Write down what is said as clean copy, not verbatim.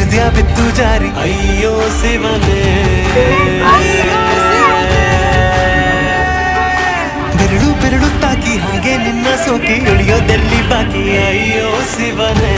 ಹೃದಯ ಬಿತ್ತು ಜಾರಿ ಅಯ್ಯೋ ಶಿವನೇ ಬೆರಳು ಬೆರಳು ತಾಕಿ ಹಾಗೆ ನಿನ್ನ ಸೋಕಿ ಉಳಿಯೋದೆಲ್ಲಿ ಬಾಕಿ ಅಯ್ಯೋ ಶಿವನೇ